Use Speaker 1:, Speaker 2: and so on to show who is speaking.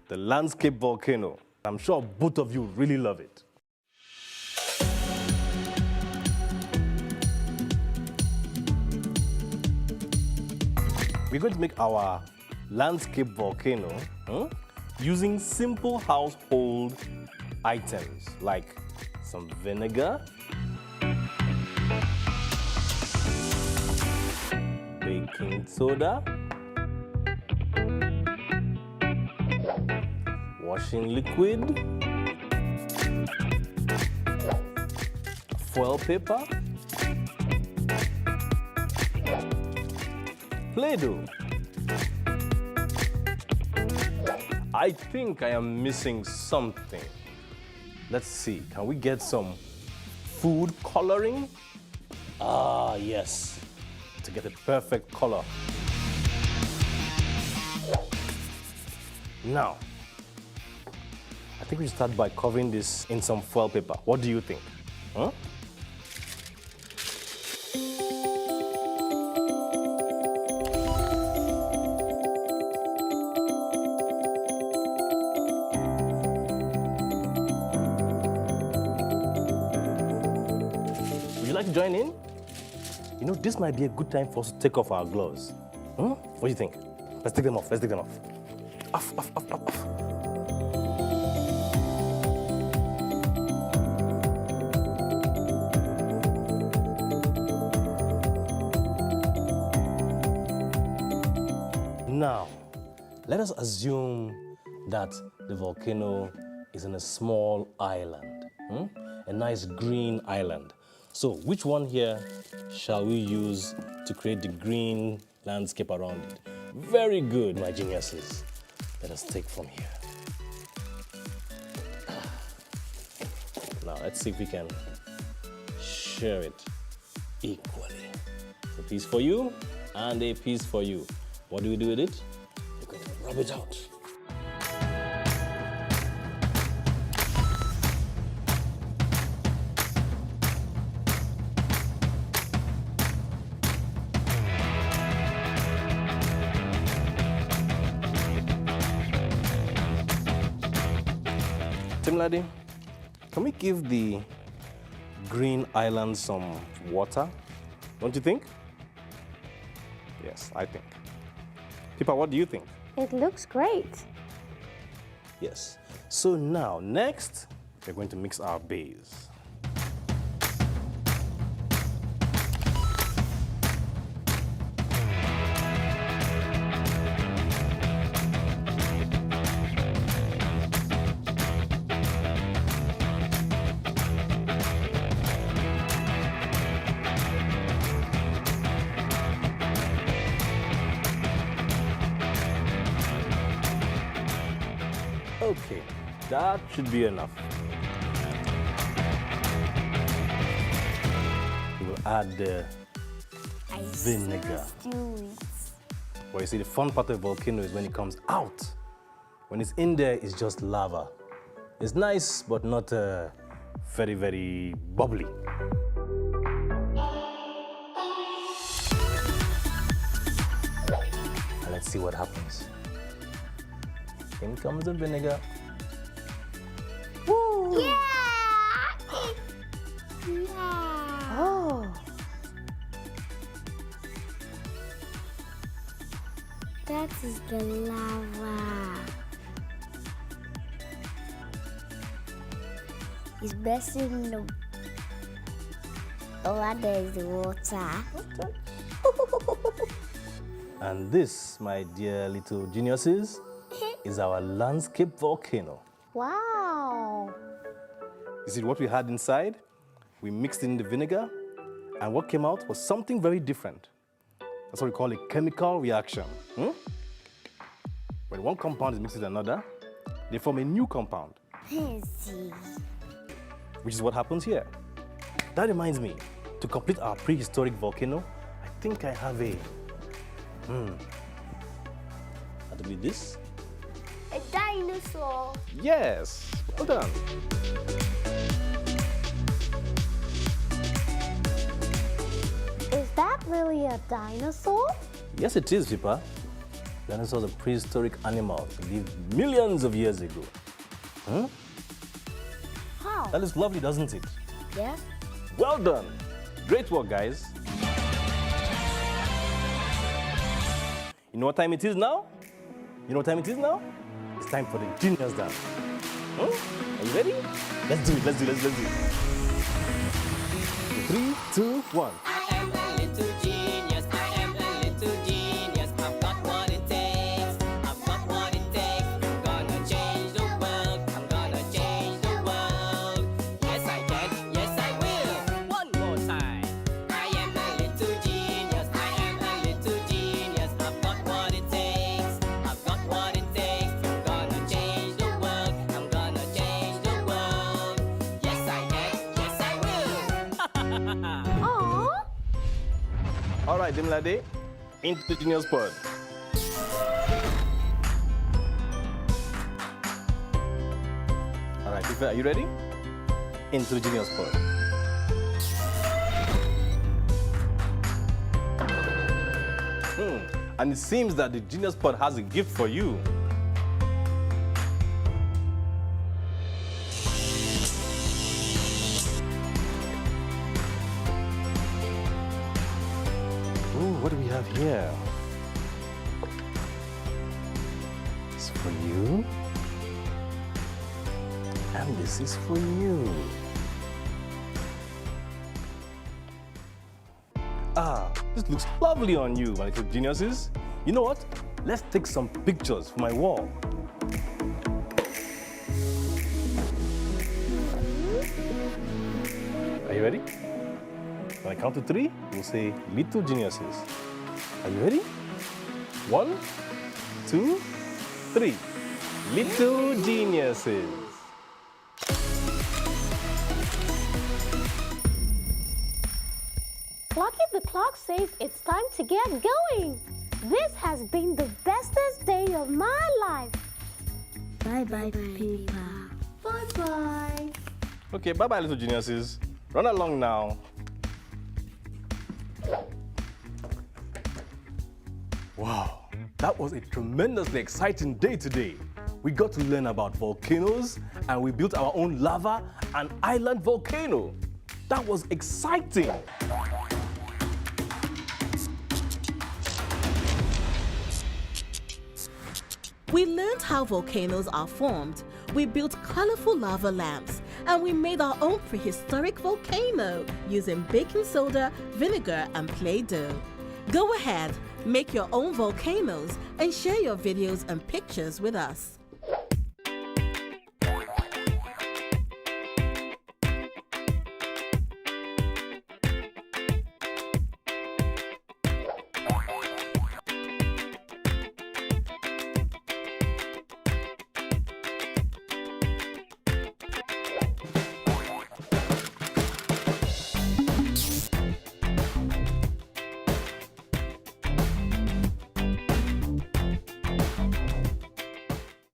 Speaker 1: the landscape volcano. I'm sure both of you really love it. We're going to make our landscape volcano using simple household items like some vinegar, baking soda, washing liquid, foil paper, Play-Doh. I think I am missing something. Let's see, can we get some food coloring? Ah, yes, to get a perfect color. Now, I think we should start by covering this in some foil paper. What do you think? Huh? Would you like to join in? You know, this might be a good time for us to take off our gloves. What do you think? Let's take them off, let's take them off. Off, off, off, off, off. Now, let us assume that the volcano is in a small island, a nice green island. So which one here shall we use to create the green landscape around it? Very good, my geniuses. Let us take from here. Now, let's see if we can share it equally. A piece for you and a piece for you. What do we do with it? We're going to rub it out. Timladi, can we give the green island some water? Don't you think? Yes, I think. Pippa, what do you think?
Speaker 2: It looks great.
Speaker 1: Yes. So now, next, we're going to mix our base. Okay, that should be enough. We will add the vinegar. Well, you see, the fun part of a volcano is when it comes out. When it's in there, it's just lava. It's nice, but not very, very bubbly. And let's see what happens. In comes the vinegar.
Speaker 2: Woo! Yeah! Yeah! Oh! That is the lava. It's bursting in the... Oh, there is the water.
Speaker 1: And this, my dear little geniuses, is our landscape volcano.
Speaker 2: Wow!
Speaker 1: You see what we had inside? We mixed in the vinegar, and what came out was something very different. That's what we call a chemical reaction. When one compound is mixed with another, they form a new compound. Which is what happens here. That reminds me, to complete our prehistoric volcano, I think I have a... That'll be this.
Speaker 2: A dinosaur.
Speaker 1: Yes, well done.
Speaker 2: Is that really a dinosaur?
Speaker 1: Yes, it is, Pippa. Dinosaurs are prehistoric animals that lived millions of years ago.
Speaker 2: How?
Speaker 1: That is lovely, doesn't it?
Speaker 2: Yeah.
Speaker 1: Well done. Great work, guys. You know what time it is now? You know what time it is now? It's time for the genius dance. Are you ready? Let's do it, let's do it, let's do it. 3, 2, 1.
Speaker 3: I am a little genius. I am a little genius. I've got what it takes. I've got what it takes. I'm gonna change the world. I'm gonna change the world. Yes, I can. Yes, I will. One more time. I am a little genius. I am a little genius. I've got what it takes. I've got what it takes. I'm gonna change the world. I'm gonna change the world. Yes, I can. Yes, I will.
Speaker 2: Aww.
Speaker 1: All right, Dimlade, into the genius pod. All right, Ife, are you ready? Into the genius pod. And it seems that the genius pod has a gift for you. Ooh, what do we have here? It's for you. And this is for you. This looks lovely on you, my little geniuses. You know what? Let's take some pictures for my wall. Are you ready? When I count to 3, we'll say little geniuses. Are you ready? 1, 2, 3. Little geniuses.
Speaker 2: Clocky the clock says it's time to get going. This has been the bestest day of my life. Bye-bye, people. Bye-bye.
Speaker 1: Okay, bye-bye, little geniuses. Run along now. Wow, that was a tremendously exciting day today. We got to learn about volcanoes and we built our own lava and island volcano. That was exciting.
Speaker 4: We learned how volcanoes are formed. We built colorful lava lamps, and we made our own prehistoric volcano using baking soda, vinegar, and Play-Doh. Go ahead, make your own volcanoes and share your videos and pictures with us.